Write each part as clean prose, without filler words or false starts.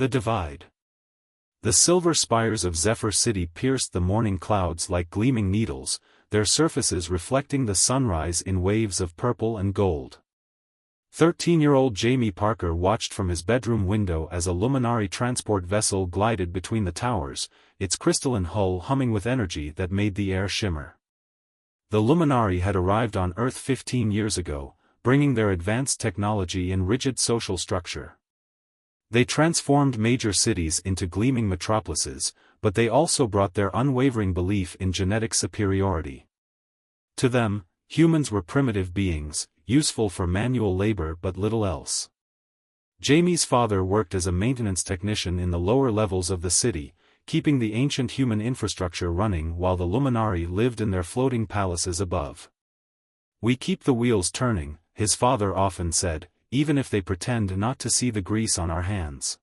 The divide. The silver spires of Zephyr City pierced the morning clouds like gleaming needles, their surfaces reflecting the sunrise in waves of purple and gold. 13-year-old Jamie Parker watched from his bedroom window as a luminary transport vessel glided between the towers, its crystalline hull humming with energy that made the air shimmer. The luminary had arrived on Earth 15 years ago, bringing their advanced technology and rigid social structure. They transformed major cities into gleaming metropolises, but they also brought their unwavering belief in genetic superiority. To them, humans were primitive beings, useful for manual labor but little else. Jamie's father worked as a maintenance technician in the lower levels of the city, keeping the ancient human infrastructure running while the luminari lived in their floating palaces above. "We keep the wheels turning," his father often said, "even if they pretend not to see the grease on our hands."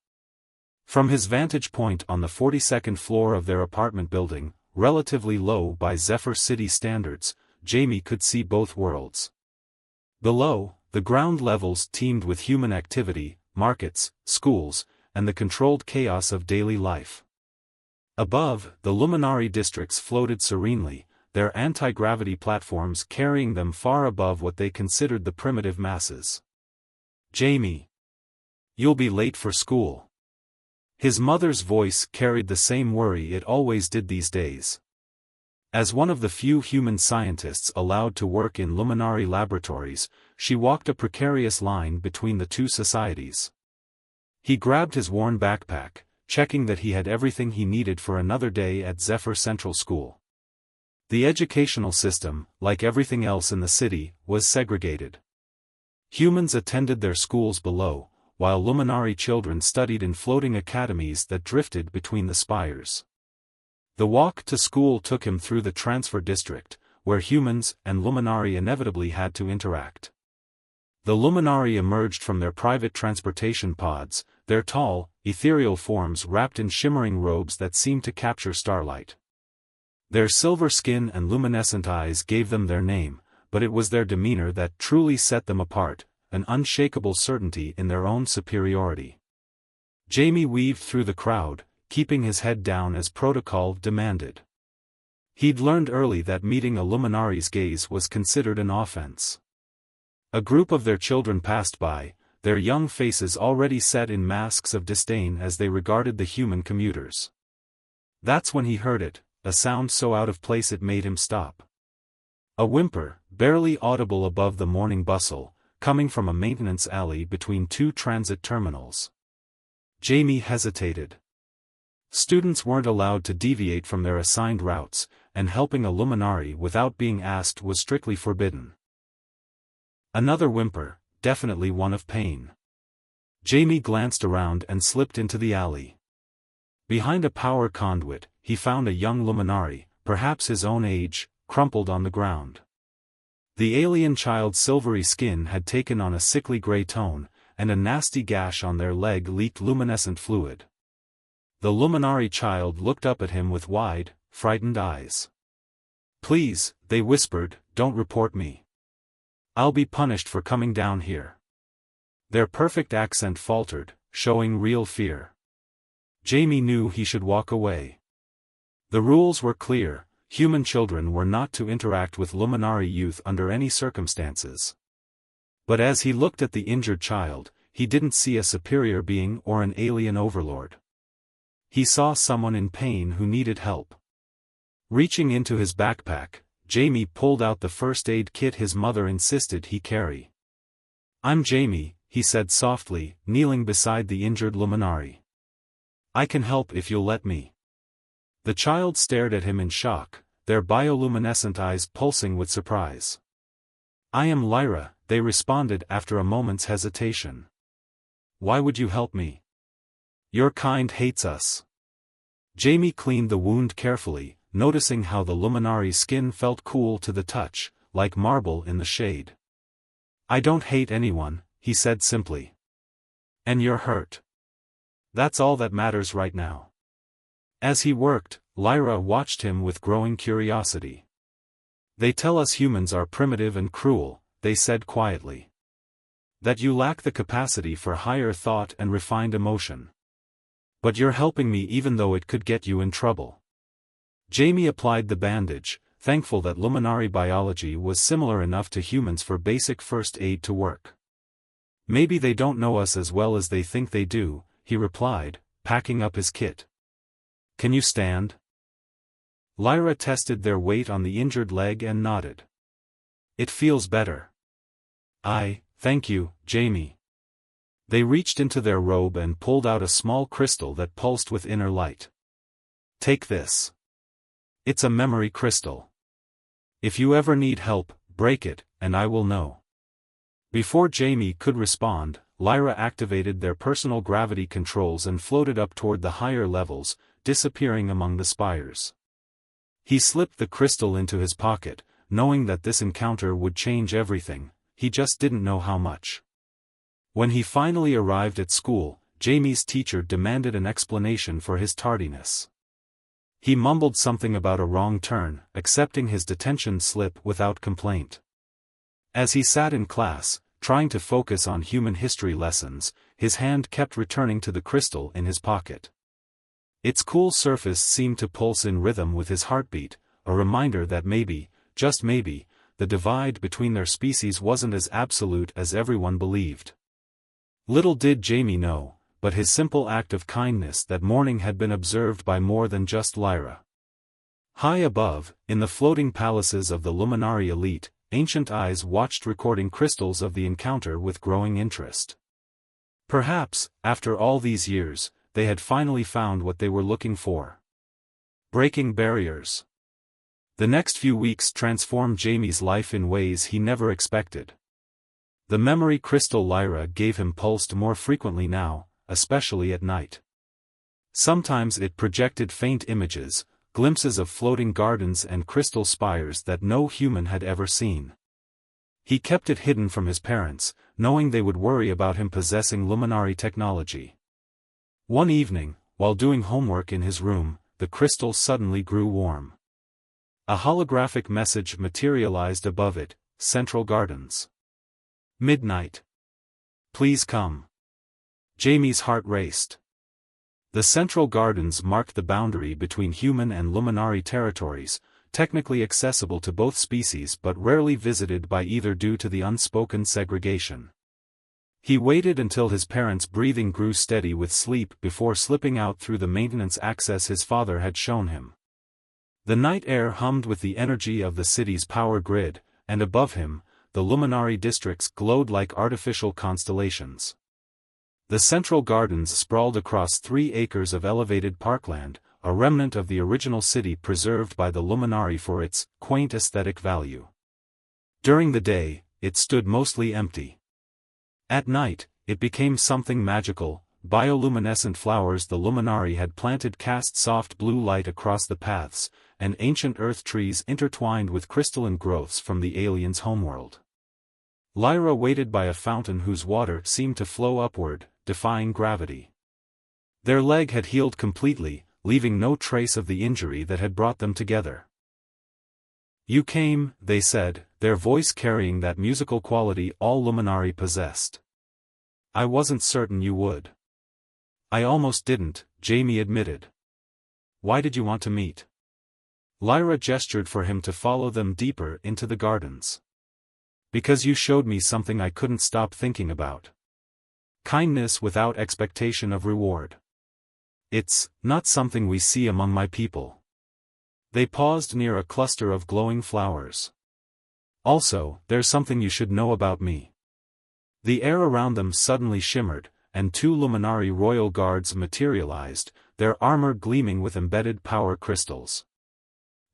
From his vantage point on the 42nd floor of their apartment building, relatively low by Zephyr City standards, Jamie could see both worlds. Below, the ground levels teemed with human activity, markets, schools, and the controlled chaos of daily life. Above, the luminary districts floated serenely, their anti-gravity platforms carrying them far above what they considered the primitive masses. "Jamie, you'll be late for school." His mother's voice carried the same worry it always did these days. As one of the few human scientists allowed to work in luminary laboratories, she walked a precarious line between the two societies. He grabbed his worn backpack, checking that he had everything he needed for another day at Zephyr Central School. The educational system, like everything else in the city, was segregated. Humans attended their schools below, while luminary children studied in floating academies that drifted between the spires. The walk to school took him through the transfer district, where humans and luminari inevitably had to interact. The luminari emerged from their private transportation pods, their tall, ethereal forms wrapped in shimmering robes that seemed to capture starlight. Their silver skin and luminescent eyes gave them their name, but it was their demeanor that truly set them apart, an unshakable certainty in their own superiority. Jamie weaved through the crowd, keeping his head down as protocol demanded. He'd learned early that meeting a luminari's gaze was considered an offense. A group of their children passed by, their young faces already set in masks of disdain as they regarded the human commuters. That's when he heard it, a sound so out of place it made him stop. A whimper, barely audible above the morning bustle, coming from a maintenance alley between two transit terminals. Jamie hesitated. Students weren't allowed to deviate from their assigned routes, and helping a luminari without being asked was strictly forbidden. Another whimper, definitely one of pain. Jamie glanced around and slipped into the alley. Behind a power conduit, he found a young luminari, perhaps his own age, crumpled on the ground. The alien child's silvery skin had taken on a sickly gray tone, and a nasty gash on their leg leaked luminescent fluid. The luminary child looked up at him with wide, frightened eyes. "Please," they whispered, "don't report me. I'll be punished for coming down here." Their perfect accent faltered, showing real fear. Jamie knew he should walk away. The rules were clear, human children were not to interact with luminari youth under any circumstances. But as he looked at the injured child, he didn't see a superior being or an alien overlord. He saw someone in pain who needed help. Reaching into his backpack, Jamie pulled out the first aid kit his mother insisted he carry. "I'm Jamie," he said softly, kneeling beside the injured luminari. "I can help if you'll let me." The child stared at him in shock, their bioluminescent eyes pulsing with surprise. "I am Lyra," they responded after a moment's hesitation. "Why would you help me? Your kind hates us." Jamie cleaned the wound carefully, noticing how the luminari's skin felt cool to the touch, like marble in the shade. "I don't hate anyone," he said simply. "And you're hurt. That's all that matters right now." As he worked, Lyra watched him with growing curiosity. "They tell us humans are primitive and cruel," they said quietly. "That you lack the capacity for higher thought and refined emotion. But you're helping me even though it could get you in trouble. Jamie applied the bandage, thankful that luminary biology was similar enough to humans for basic first aid to work. Maybe they don't know us as well as they think they do, he replied, packing up his kit. Can you stand? Lyra tested their weight on the injured leg and nodded. It feels better. Thank you, Jamie. They reached into their robe and pulled out a small crystal that pulsed with inner light. Take this. It's a memory crystal. If you ever need help, break it, and I will know. Before Jamie could respond, Lyra activated their personal gravity controls and floated up toward the higher levels, disappearing among the spires. He slipped the crystal into his pocket, knowing that this encounter would change everything, he just didn't know how much. When he finally arrived at school, Jamie's teacher demanded an explanation for his tardiness. He mumbled something about a wrong turn, accepting his detention slip without complaint. As he sat in class, trying to focus on human history lessons, his hand kept returning to the crystal in his pocket. Its cool surface seemed to pulse in rhythm with his heartbeat, a reminder that maybe, just maybe, the divide between their species wasn't as absolute as everyone believed. Little did Jamie know, but his simple act of kindness that morning had been observed by more than just Lyra. High above, in the floating palaces of the Luminari elite, ancient eyes watched recording crystals of the encounter with growing interest. Perhaps, after all these years, they had finally found what they were looking for. Breaking barriers. The next few weeks transformed Jamie's life in ways he never expected. The memory crystal Lyra gave him pulsed more frequently now, especially at night. Sometimes it projected faint images, glimpses of floating gardens and crystal spires that no human had ever seen. He kept it hidden from his parents, knowing they would worry about him possessing luminary technology. One evening, while doing homework in his room, the crystal suddenly grew warm. A holographic message materialized above it: Central Gardens. Midnight. Please come. Jamie's heart raced. The Central Gardens marked the boundary between human and luminary territories, technically accessible to both species but rarely visited by either due to the unspoken segregation. He waited until his parents' breathing grew steady with sleep before slipping out through the maintenance access his father had shown him. The night air hummed with the energy of the city's power grid, and above him, the luminary districts glowed like artificial constellations. The Central Gardens sprawled across 3 acres of elevated parkland, a remnant of the original city preserved by the luminari for its quaint aesthetic value. During the day, it stood mostly empty. At night, it became something magical. Bioluminescent flowers the luminari had planted cast soft blue light across the paths, and ancient earth trees intertwined with crystalline growths from the aliens' homeworld. Lyra waited by a fountain whose water seemed to flow upward, defying gravity. Their leg had healed completely, leaving no trace of the injury that had brought them together. You came, they said, their voice carrying that musical quality all luminari possessed. I wasn't certain you would. I almost didn't, Jamie admitted. Why did you want to meet? Lyra gestured for him to follow them deeper into the gardens. Because you showed me something I couldn't stop thinking about. Kindness without expectation of reward. It's not something we see among my people. They paused near a cluster of glowing flowers. Also, there's something you should know about me. The air around them suddenly shimmered, and 2 luminari royal guards materialized, their armor gleaming with embedded power crystals.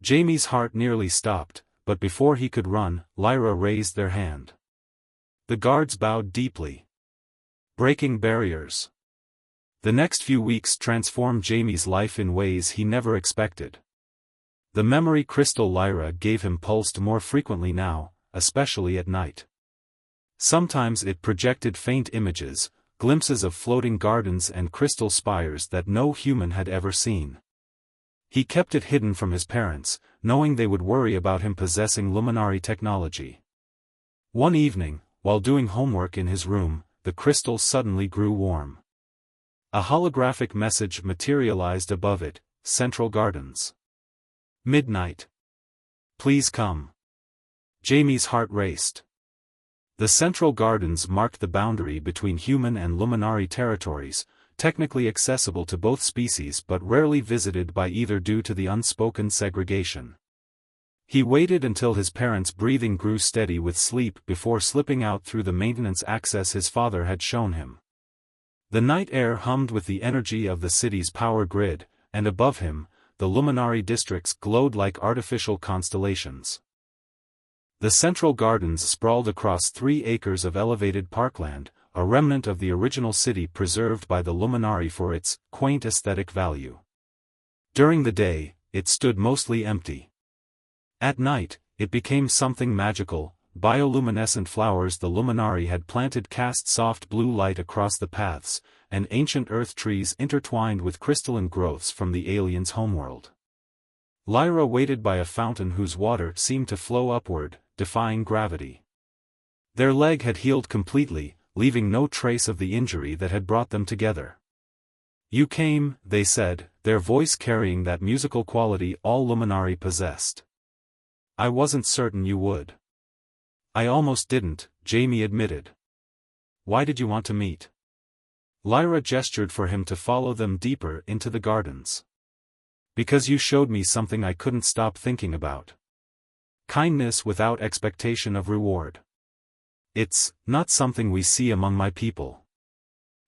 Jamie's heart nearly stopped, but before he could run, Lyra raised their hand. The guards bowed deeply. Breaking barriers. The next few weeks transformed Jamie's life in ways he never expected. The memory crystal Lyra gave him pulsed more frequently now, especially at night. Sometimes it projected faint images, glimpses of floating gardens and crystal spires that no human had ever seen. He kept it hidden from his parents, knowing they would worry about him possessing luminary technology. One evening, while doing homework in his room, the crystal suddenly grew warm. A holographic message materialized above it: Central Gardens. Midnight. Please come. Jamie's heart raced. The Central Gardens marked the boundary between human and Luminari territories, technically accessible to both species but rarely visited by either due to the unspoken segregation. He waited until his parents' breathing grew steady with sleep before slipping out through the maintenance access his father had shown him. The night air hummed with the energy of the city's power grid, and above him, the Luminari districts glowed like artificial constellations. The Central Gardens sprawled across 3 acres of elevated parkland, a remnant of the original city preserved by the Luminari for its quaint aesthetic value. During the day, it stood mostly empty. At night, it became something magical. Bioluminescent flowers the Luminari had planted cast soft blue light across the paths, and ancient earth trees intertwined with crystalline growths from the aliens' homeworld. Lyra waited by a fountain whose water seemed to flow upward, defying gravity. Their leg had healed completely, leaving no trace of the injury that had brought them together. "You came," they said, their voice carrying that musical quality all Luminari possessed. "I wasn't certain you would." "I almost didn't," Jamie admitted. "Why did you want to meet?" Lyra gestured for him to follow them deeper into the gardens. "Because you showed me something I couldn't stop thinking about. Kindness without expectation of reward. It's not something we see among my people."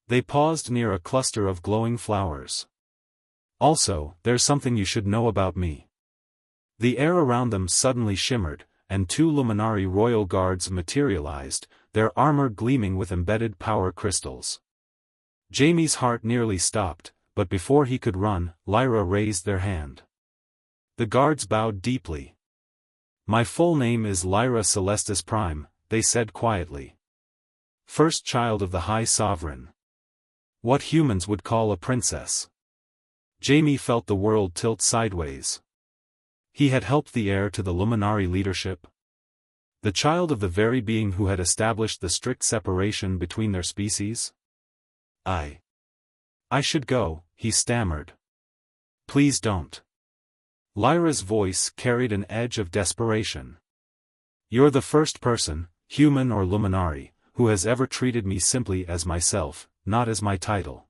They paused near a cluster of glowing flowers. "Also, there's something you should know about me." The air around them suddenly shimmered, and 2 Luminari royal guards materialized, their armor gleaming with embedded power crystals. Jamie's heart nearly stopped, but before he could run, Lyra raised their hand. The guards bowed deeply. "My full name is Lyra Celestis Prime," they said quietly. "First child of the High Sovereign. What humans would call a princess." Jamie felt the world tilt sideways. He had helped the heir to the Luminari leadership. The child of the very being who had established the strict separation between their species? I should go," he stammered. "Please don't." Lyra's voice carried an edge of desperation. "You're the first person, human or Luminari, who has ever treated me simply as myself, not as my title.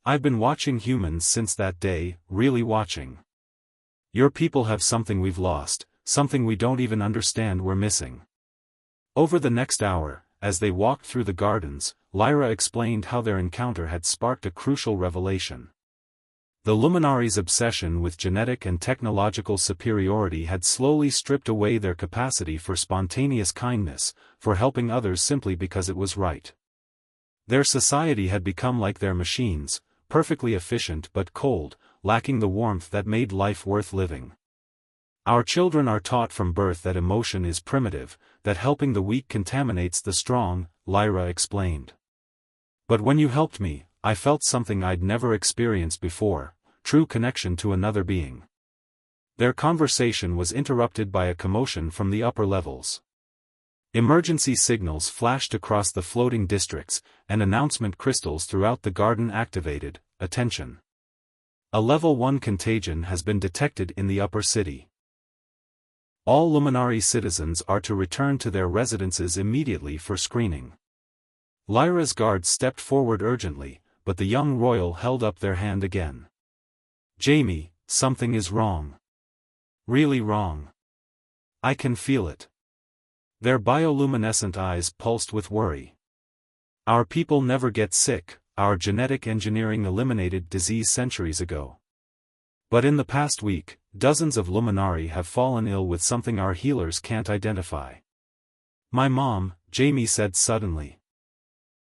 I've been watching humans since that day, really watching. Your people have something we've lost, something we don't even understand we're missing." Over the next hour, as they walked through the gardens, Lyra explained how their encounter had sparked a crucial revelation. The Luminari's obsession with genetic and technological superiority had slowly stripped away their capacity for spontaneous kindness, for helping others simply because it was right. Their society had become like their machines, perfectly efficient but cold, lacking the warmth that made life worth living. "Our children are taught from birth that emotion is primitive, that helping the weak contaminates the strong," Lyra explained. "But when you helped me, I felt something I'd never experienced before, true connection to another being." Their conversation was interrupted by a commotion from the upper levels. Emergency signals flashed across the floating districts, and announcement crystals throughout the garden activated. "Attention! A level 1 contagion has been detected in the upper city. All Luminari citizens are to return to their residences immediately for screening." Lyra's guards stepped forward urgently, but the young royal held up their hand again. "Jamie, something is wrong. Really wrong. I can feel it." Their bioluminescent eyes pulsed with worry. "Our people never get sick, our genetic engineering eliminated disease centuries ago. But in the past week, dozens of Luminari have fallen ill with something our healers can't identify." "My mom," Jamie said suddenly.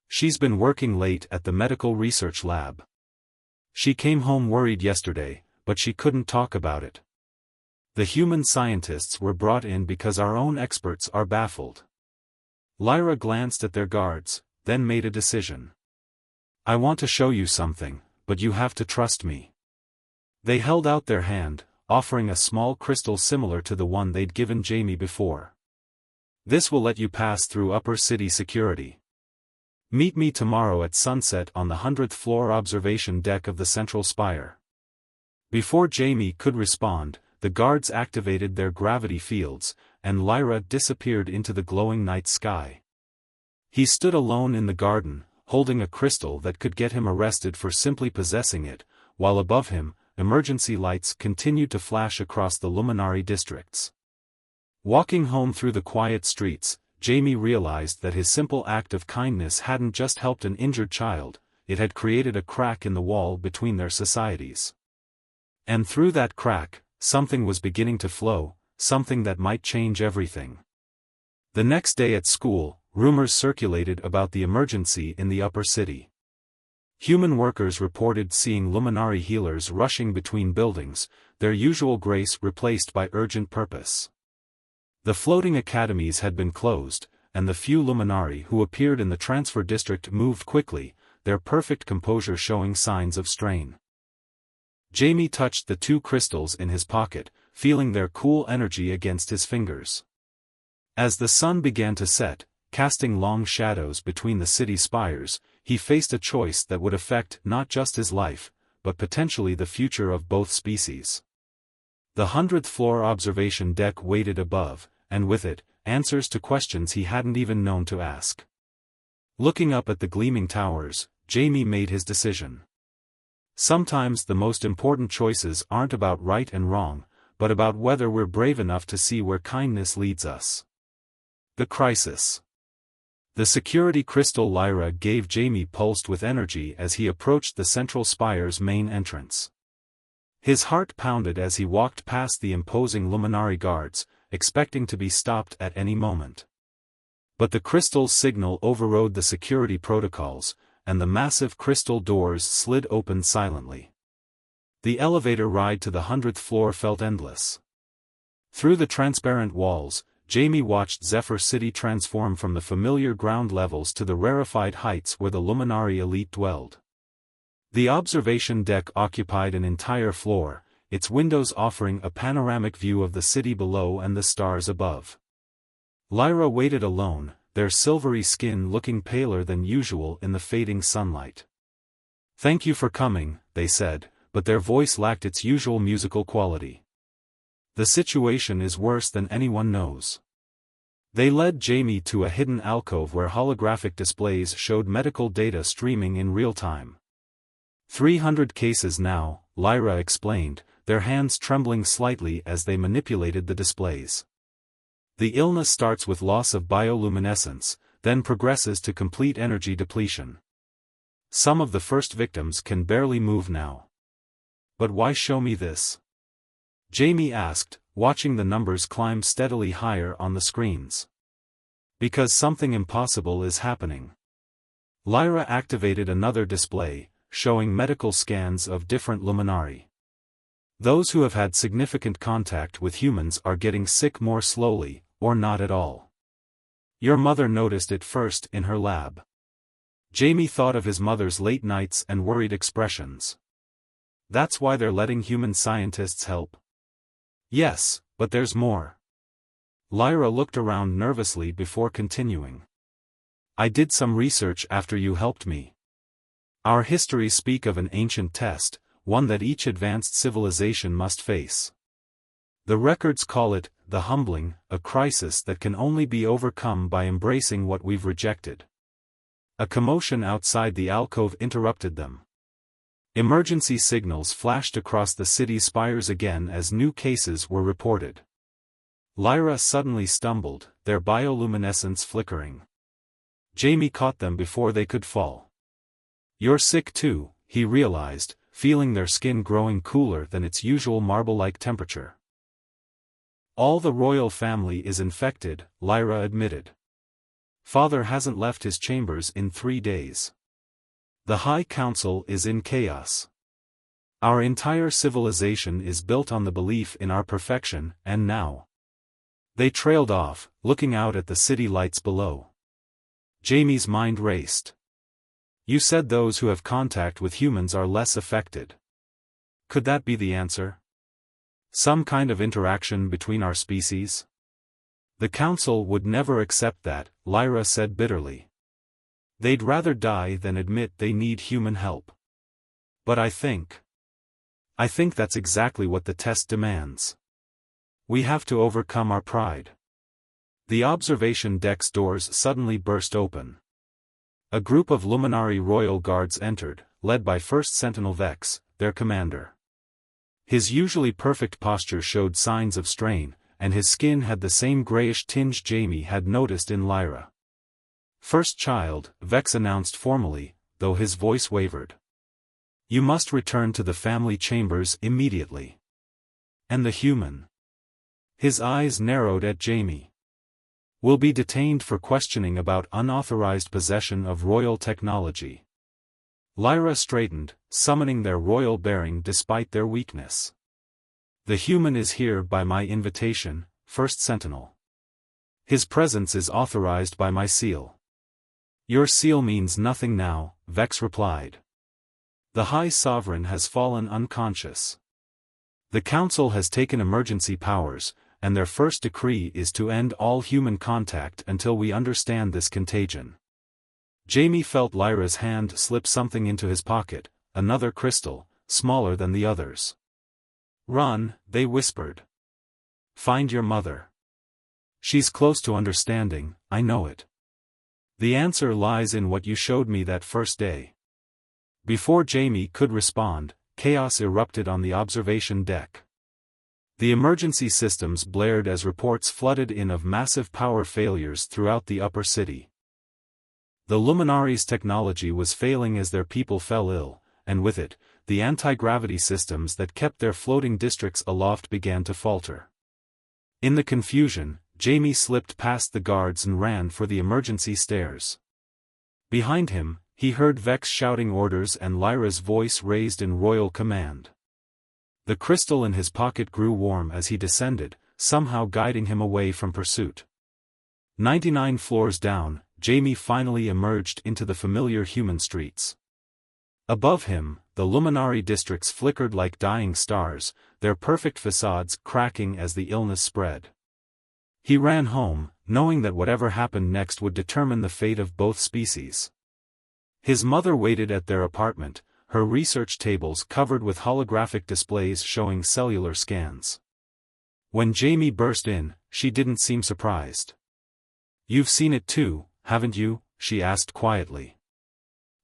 "She's been working late at the medical research lab. She came home worried yesterday, but she couldn't talk about it. The human scientists were brought in because our own experts are baffled." Lyra glanced at their guards, then made a decision. "I want to show you something, but you have to trust me." They held out their hand, offering a small crystal similar to the one they'd given Jamie before. "This will let you pass through upper city security. Meet me tomorrow at sunset on the 100th floor observation deck of the central spire. Before Jamie could respond, the guards activated their gravity fields, and Lyra disappeared into the glowing night sky. He stood alone in the garden, holding a crystal that could get him arrested for simply possessing it, while above him, emergency lights continued to flash across the luminary districts. Walking home through the quiet streets, Jamie realized that his simple act of kindness hadn't just helped an injured child, it had created a crack in the wall between their societies. And through that crack, something was beginning to flow, something that might change everything. The next day at school, rumors circulated about the emergency in the upper city. Human workers reported seeing luminary healers rushing between buildings, their usual grace replaced by urgent purpose. The floating academies had been closed, and the few luminari who appeared in the transfer district moved quickly, their perfect composure showing signs of strain. Jamie touched the two crystals in his pocket, feeling their cool energy against his fingers. As the sun began to set, casting long shadows between the city spires, he faced a choice that would affect not just his life, but potentially the future of both species. The 100th floor observation deck waited above, and with it, answers to questions he hadn't even known to ask. Looking up at the gleaming towers, Jamie made his decision. Sometimes the most important choices aren't about right and wrong, but about whether we're brave enough to see where kindness leads us. The crisis. The security crystal Lyra gave Jamie pulsed with energy as he approached the central spire's main entrance. His heart pounded as he walked past the imposing luminary guards, expecting to be stopped at any moment. But the crystal's signal overrode the security protocols, and the massive crystal doors slid open silently. The elevator ride to the 100th floor felt endless. Through the transparent walls, Jamie watched Zephyr City transform from the familiar ground levels to the rarefied heights where the luminary elite dwelled. The observation deck occupied an entire floor, its windows offering a panoramic view of the city below and the stars above. Lyra waited alone, their silvery skin looking paler than usual in the fading sunlight. "Thank you for coming," they said, but their voice lacked its usual musical quality. "The situation is worse than anyone knows." They led Jamie to a hidden alcove where holographic displays showed medical data streaming in real time. 300 cases now, Lyra explained, their hands trembling slightly as they manipulated the displays. The illness starts with loss of bioluminescence, then progresses to complete energy depletion. Some of the first victims can barely move now. "But why show me this?" Jamie asked, watching the numbers climb steadily higher on the screens. "Because something impossible is happening." Lyra activated another display, showing medical scans of different luminari. Those who have had significant contact with humans are getting sick more slowly, or not at all. Your mother noticed it first in her lab. Jamie thought of his mother's late nights and worried expressions. That's why they're letting human scientists help. Yes, but there's more. Lyra looked around nervously before continuing. I did some research after you helped me. Our histories speak of an ancient test, one that each advanced civilization must face. The records call it, the humbling, a crisis that can only be overcome by embracing what we've rejected. A commotion outside the alcove interrupted them. Emergency signals flashed across the city's spires again as new cases were reported. Lyra suddenly stumbled, their bioluminescence flickering. Jamie caught them before they could fall. You're sick too, he realized, feeling their skin growing cooler than its usual marble-like temperature. All the royal family is infected, Lyra admitted. Father hasn't left his chambers in 3 days. The High Council is in chaos. Our entire civilization is built on the belief in our perfection, and now. They trailed off, looking out at the city lights below. Jamie's mind raced. You said those who have contact with humans are less affected. Could that be the answer? Some kind of interaction between our species? The Council would never accept that, Lyra said bitterly. They'd rather die than admit they need human help. But I think that's exactly what the test demands. We have to overcome our pride. The observation deck's doors suddenly burst open. A group of Luminari royal guards entered, led by First Sentinel Vex, their commander. His usually perfect posture showed signs of strain, and his skin had the same grayish tinge Jamie had noticed in Lyra. "First child," Vex announced formally, though his voice wavered. "You must return to the family chambers immediately." "And the human?" His eyes narrowed at Jamie. "Will be detained for questioning about unauthorized possession of royal technology." Lyra straightened, summoning their royal bearing despite their weakness. "The human is here by my invitation, First Sentinel. His presence is authorized by my seal." "Your seal means nothing now," Vex replied. "The High Sovereign has fallen unconscious. The Council has taken emergency powers, and their first decree is to end all human contact until we understand this contagion." Jamie felt Lyra's hand slip something into his pocket, another crystal, smaller than the others. "Run," they whispered. "Find your mother. She's close to understanding, I know it. The answer lies in what you showed me that first day." Before Jamie could respond, chaos erupted on the observation deck. The emergency systems blared as reports flooded in of massive power failures throughout the upper city. The Luminari's technology was failing as their people fell ill, and with it, the anti-gravity systems that kept their floating districts aloft began to falter. In the confusion, Jamie slipped past the guards and ran for the emergency stairs. Behind him, he heard Vex shouting orders and Lyra's voice raised in royal command. The crystal in his pocket grew warm as he descended, somehow guiding him away from pursuit. 99 floors down, Jamie finally emerged into the familiar human streets. Above him, the Luminari districts flickered like dying stars, their perfect facades cracking as the illness spread. He ran home, knowing that whatever happened next would determine the fate of both species. His mother waited at their apartment, her research tables covered with holographic displays showing cellular scans. When Jamie burst in, she didn't seem surprised. "You've seen it too, haven't you?" she asked quietly.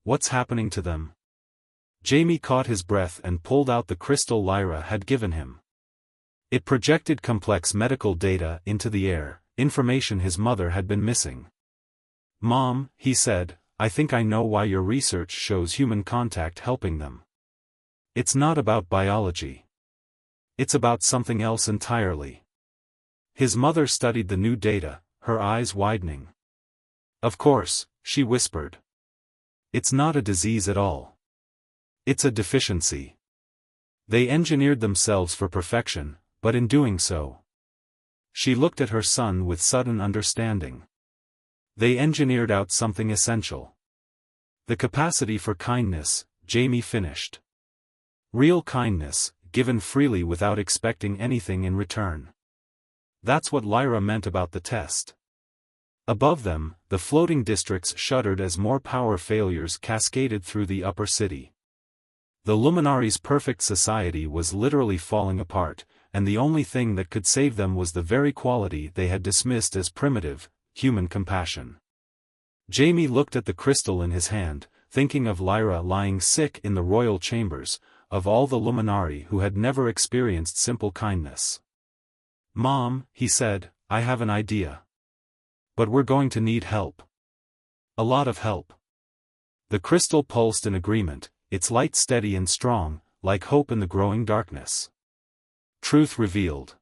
"What's happening to them?" Jamie caught his breath and pulled out the crystal Lyra had given him. It projected complex medical data into the air, information his mother had been missing. "Mom," he said, "I think I know why your research shows human contact helping them. It's not about biology. It's about something else entirely." His mother studied the new data, her eyes widening. "Of course," she whispered. "It's not a disease at all. It's a deficiency. They engineered themselves for perfection, but in doing so..." She looked at her son with sudden understanding. "They engineered out something essential. The capacity for kindness," Jamie finished. "Real kindness, given freely without expecting anything in return." That's what Lyra meant about the test. Above them, the floating districts shuddered as more power failures cascaded through the upper city. The Luminari's perfect society was literally falling apart, and the only thing that could save them was the very quality they had dismissed as primitive, human compassion. Jamie looked at the crystal in his hand, thinking of Lyra lying sick in the royal chambers, of all the Luminari who had never experienced simple kindness. "Mom," he said, "I have an idea. But we're going to need help. A lot of help." The crystal pulsed in agreement, its light steady and strong, like hope in the growing darkness. Truth revealed.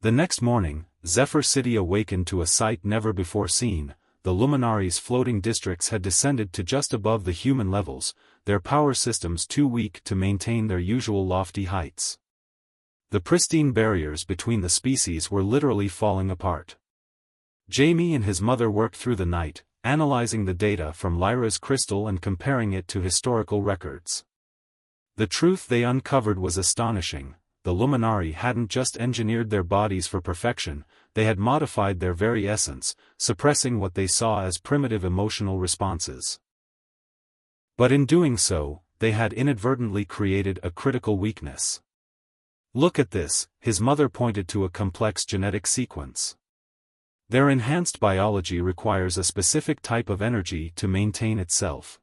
The next morning, Zephyr City awakened to a sight never before seen. The Luminari's floating districts had descended to just above the human levels, their power systems too weak to maintain their usual lofty heights. The pristine barriers between the species were literally falling apart. Jamie and his mother worked through the night, analyzing the data from Lyra's crystal and comparing it to historical records. The truth they uncovered was astonishing. the Luminari hadn't just engineered their bodies for perfection, they had modified their very essence, suppressing what they saw as primitive emotional responses. But in doing so, they had inadvertently created a critical weakness. Look at this, his mother pointed to a complex genetic sequence. Their enhanced biology requires a specific type of energy to maintain itself.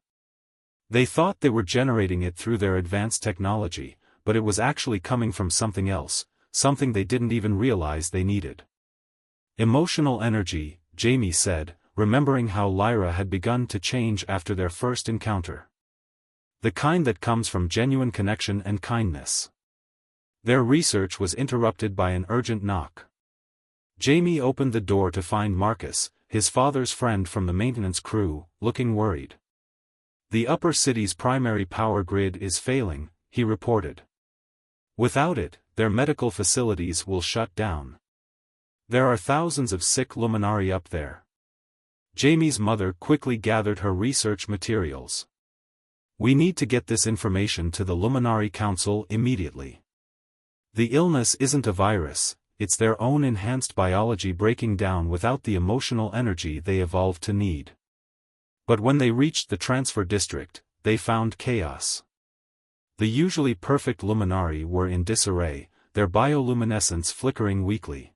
They thought they were generating it through their advanced technology, but it was actually coming from something else, something they didn't even realize they needed. Emotional energy, Jamie said, remembering how Lyra had begun to change after their first encounter. The kind that comes from genuine connection and kindness. Their research was interrupted by an urgent knock. Jamie opened the door to find Marcus, his father's friend from the maintenance crew, looking worried. The upper city's primary power grid is failing, he reported. Without it, their medical facilities will shut down. There are thousands of sick Luminari up there. Jamie's mother quickly gathered her research materials. We need to get this information to the Luminari Council immediately. The illness isn't a virus, it's their own enhanced biology breaking down without the emotional energy they evolved to need. But when they reached the transfer district, they found chaos. The usually perfect Luminari were in disarray, their bioluminescence flickering weakly.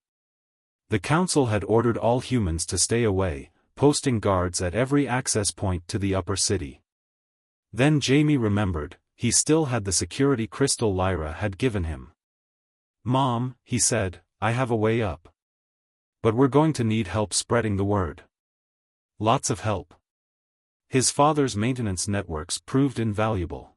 The council had ordered all humans to stay away, posting guards at every access point to the upper city. Then Jamie remembered, he still had the security crystal Lyra had given him. Mom, he said, I have a way up. But we're going to need help spreading the word. Lots of help. His father's maintenance networks proved invaluable.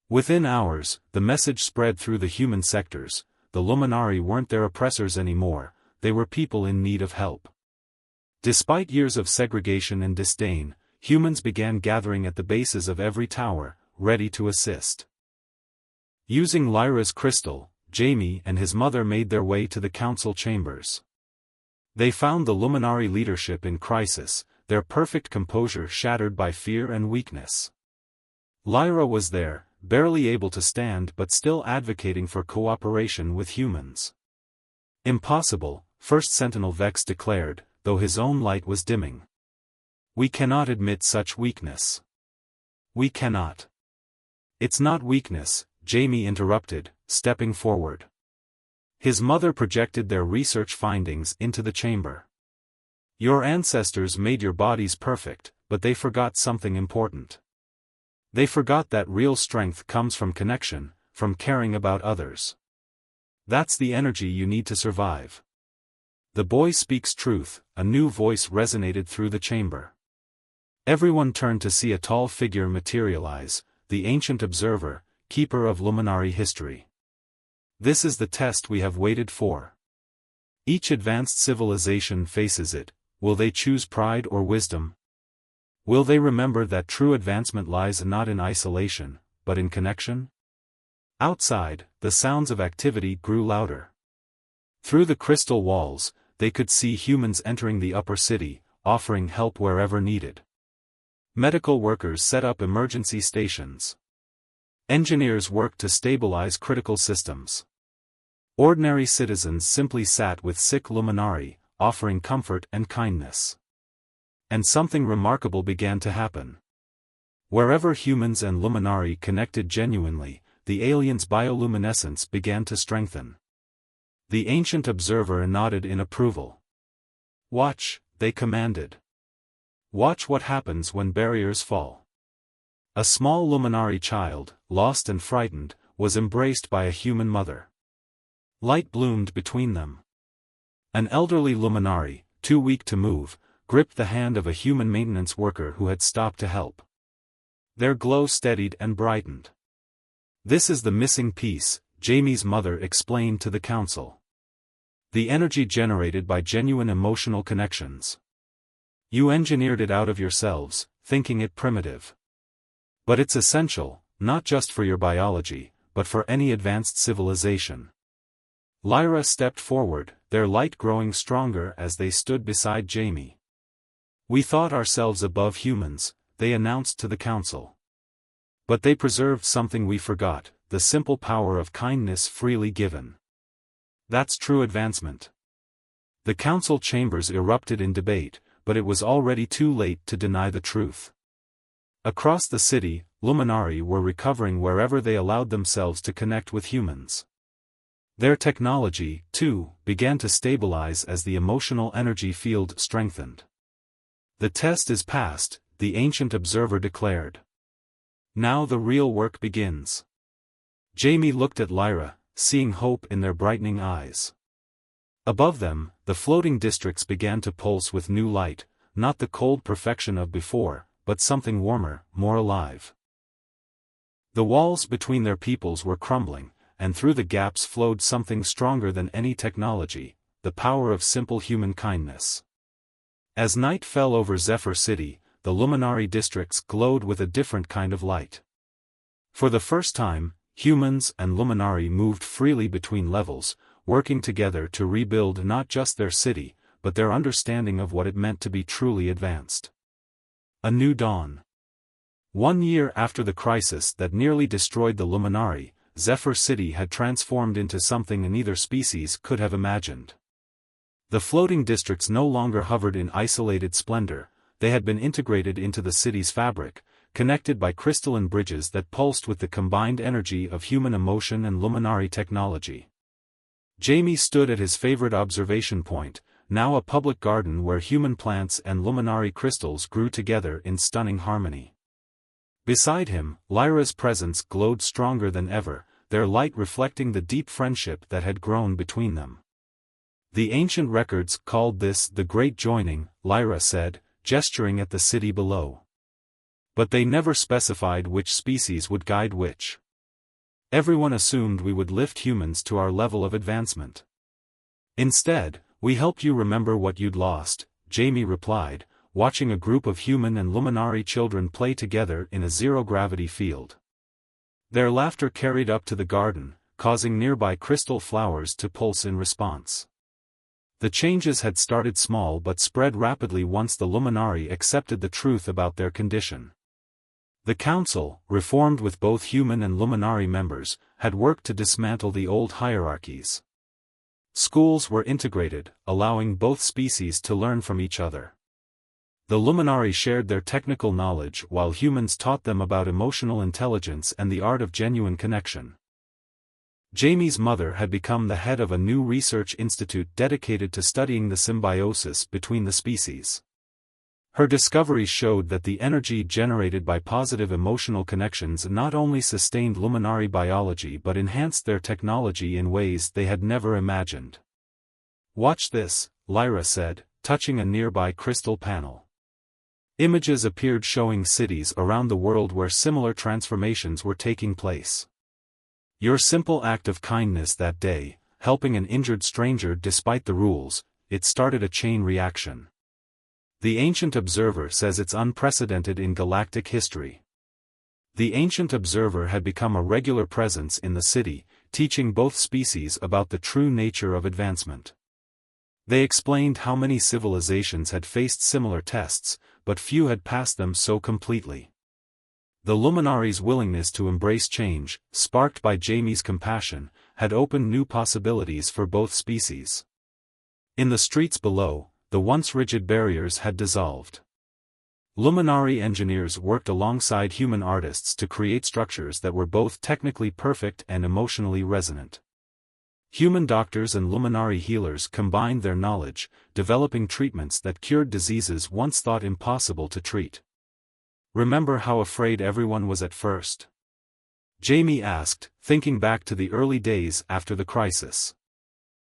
Within hours, the message spread through the human sectors, the Luminari weren't their oppressors anymore, they were people in need of help. Despite years of segregation and disdain, humans began gathering at the bases of every tower, ready to assist. Using Lyra's crystal, Jamie and his mother made their way to the council chambers. They found the Luminari leadership in crisis, their perfect composure shattered by fear and weakness. Lyra was there, barely able to stand but still advocating for cooperation with humans. Impossible, First Sentinel Vex declared, though his own light was dimming. We cannot admit such weakness. We cannot. It's not weakness, Jamie interrupted, stepping forward. His mother projected their research findings into the chamber. Your ancestors made your bodies perfect, but they forgot something important. They forgot that real strength comes from connection, from caring about others. That's the energy you need to survive. The boy speaks truth, a new voice resonated through the chamber. Everyone turned to see a tall figure materialize, the ancient observer, keeper of Luminari history. This is the test we have waited for. Each advanced civilization faces it. Will they choose pride or wisdom? Will they remember that true advancement lies not in isolation, but in connection? Outside, the sounds of activity grew louder. Through the crystal walls, they could see humans entering the upper city, offering help wherever needed. Medical workers set up emergency stations. Engineers worked to stabilize critical systems. Ordinary citizens simply sat with sick Luminari, offering comfort and kindness. And something remarkable began to happen. Wherever humans and Luminari connected genuinely, the aliens' bioluminescence began to strengthen. The ancient observer nodded in approval. Watch, they commanded. Watch what happens when barriers fall. A small Luminari child, lost and frightened, was embraced by a human mother. Light bloomed between them. An elderly Luminari, too weak to move, gripped the hand of a human maintenance worker who had stopped to help. Their glow steadied and brightened. This is the missing piece, Jamie's mother explained to the council. The energy generated by genuine emotional connections. You engineered it out of yourselves, thinking it primitive. But it's essential, not just for your biology, but for any advanced civilization. Lyra stepped forward, their light growing stronger as they stood beside Jamie. We thought ourselves above humans, they announced to the council. But they preserved something we forgot, the simple power of kindness freely given. That's true advancement. The council chambers erupted in debate, but it was already too late to deny the truth. Across the city, Luminari were recovering wherever they allowed themselves to connect with humans. Their technology, too, began to stabilize as the emotional energy field strengthened. The test is passed, the ancient observer declared. Now the real work begins. Jamie looked at Lyra, seeing hope in their brightening eyes. Above them, the floating districts began to pulse with new light, not the cold perfection of before, but something warmer, more alive. The walls between their peoples were crumbling, and through the gaps flowed something stronger than any technology, the power of simple human kindness. As night fell over Zephyr City, the Luminari districts glowed with a different kind of light. For the first time, humans and Luminari moved freely between levels, working together to rebuild not just their city, but their understanding of what it meant to be truly advanced. A new dawn. 1 year after the crisis that nearly destroyed the Luminari, Zephyr City had transformed into something neither species could have imagined. The floating districts no longer hovered in isolated splendor, they had been integrated into the city's fabric, connected by crystalline bridges that pulsed with the combined energy of human emotion and Luminari technology. Jamie stood at his favorite observation point, now a public garden where human plants and Luminari crystals grew together in stunning harmony. Beside him, Lyra's presence glowed stronger than ever, their light reflecting the deep friendship that had grown between them. The ancient records called this the Great Joining, Lyra said, gesturing at the city below. But they never specified which species would guide which. Everyone assumed we would lift humans to our level of advancement. Instead, we helped you remember what you'd lost, Jamie replied, watching a group of human and Luminari children play together in a zero-gravity field. Their laughter carried up to the garden, causing nearby crystal flowers to pulse in response. The changes had started small but spread rapidly once the Luminari accepted the truth about their condition. The council, reformed with both human and Luminari members, had worked to dismantle the old hierarchies. Schools were integrated, allowing both species to learn from each other. The Luminari shared their technical knowledge while humans taught them about emotional intelligence and the art of genuine connection. Jamie's mother had become the head of a new research institute dedicated to studying the symbiosis between the species. Her discoveries showed that the energy generated by positive emotional connections not only sustained Luminari biology but enhanced their technology in ways they had never imagined. "Watch this," Lyra said, touching a nearby crystal panel. Images appeared showing cities around the world where similar transformations were taking place. Your simple act of kindness that day, helping an injured stranger despite the rules, it started a chain reaction. The ancient observer says it's unprecedented in galactic history. The ancient observer had become a regular presence in the city, teaching both species about the true nature of advancement. They explained how many civilizations had faced similar tests, but few had passed them so completely. The Luminari's willingness to embrace change, sparked by Jamie's compassion, had opened new possibilities for both species. In the streets below, the once rigid barriers had dissolved. Luminari engineers worked alongside human artists to create structures that were both technically perfect and emotionally resonant. Human doctors and Luminari healers combined their knowledge, developing treatments that cured diseases once thought impossible to treat. "Remember how afraid everyone was at first?" Jamie asked, thinking back to the early days after the crisis.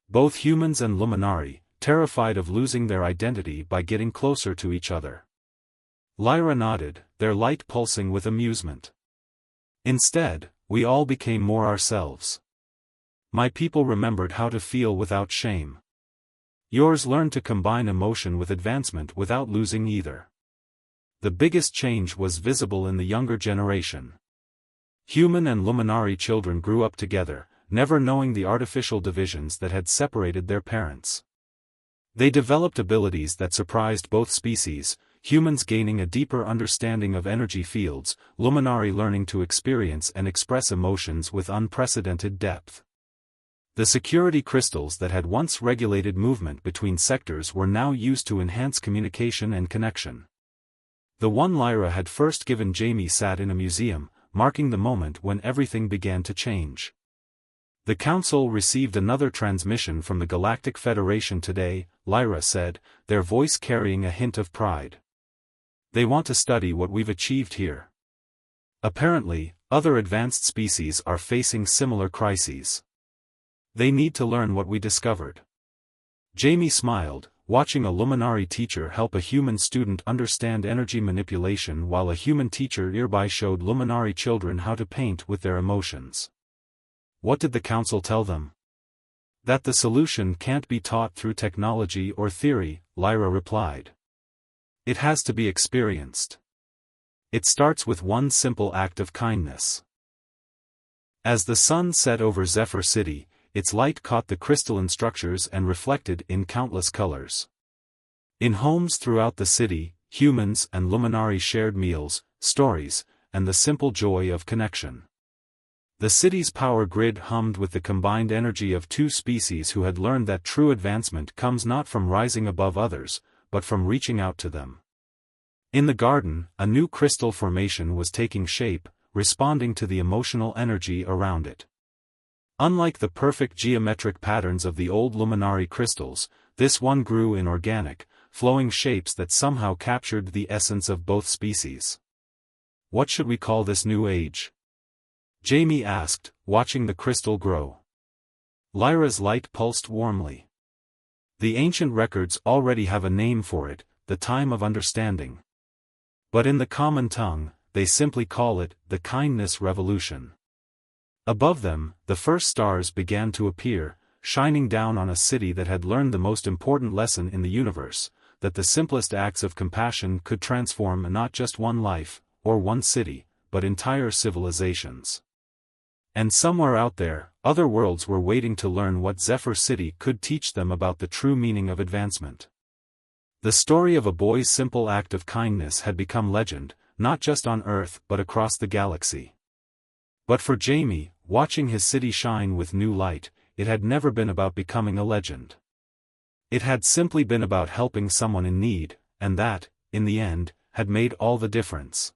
Both humans and Luminari, terrified of losing their identity by getting closer to each other. Lyra nodded, their light pulsing with amusement. "Instead, we all became more ourselves. My people remembered how to feel without shame. Yours learned to combine emotion with advancement without losing either." The biggest change was visible in the younger generation. Human and Luminari children grew up together, never knowing the artificial divisions that had separated their parents. They developed abilities that surprised both species, humans gaining a deeper understanding of energy fields, luminari learning to experience and express emotions with unprecedented depth. The security crystals that had once regulated movement between sectors were now used to enhance communication and connection. The one Lyra had first given Jamie sat in a museum, marking the moment when everything began to change. The Council received another transmission from the Galactic Federation today, Lyra said, their voice carrying a hint of pride. They want to study what we've achieved here. Apparently, other advanced species are facing similar crises. They need to learn what we discovered. Jamie smiled, watching a luminari teacher help a human student understand energy manipulation while a human teacher nearby showed luminari children how to paint with their emotions. What did the Council tell them? That the solution can't be taught through technology or theory, Lyra replied. It has to be experienced. It starts with one simple act of kindness. As the sun set over Zephyr City, its light caught the crystalline structures and reflected in countless colors. In homes throughout the city, humans and luminari shared meals, stories, and the simple joy of connection. The city's power grid hummed with the combined energy of two species who had learned that true advancement comes not from rising above others, but from reaching out to them. In the garden, a new crystal formation was taking shape, responding to the emotional energy around it. Unlike the perfect geometric patterns of the old luminari crystals, this one grew in organic, flowing shapes that somehow captured the essence of both species. What should we call this new age? Jamie asked, watching the crystal grow. Lyra's light pulsed warmly. The ancient records already have a name for it, the time of understanding. But in the common tongue, they simply call it the kindness revolution. Above them, the first stars began to appear, shining down on a city that had learned the most important lesson in the universe, that the simplest acts of compassion could transform not just one life, or one city, but entire civilizations. And somewhere out there, other worlds were waiting to learn what Zephyr City could teach them about the true meaning of advancement. The story of a boy's simple act of kindness had become legend, not just on Earth but across the galaxy. But for Jamie, watching his city shine with new light, it had never been about becoming a legend. It had simply been about helping someone in need, and that, in the end, had made all the difference.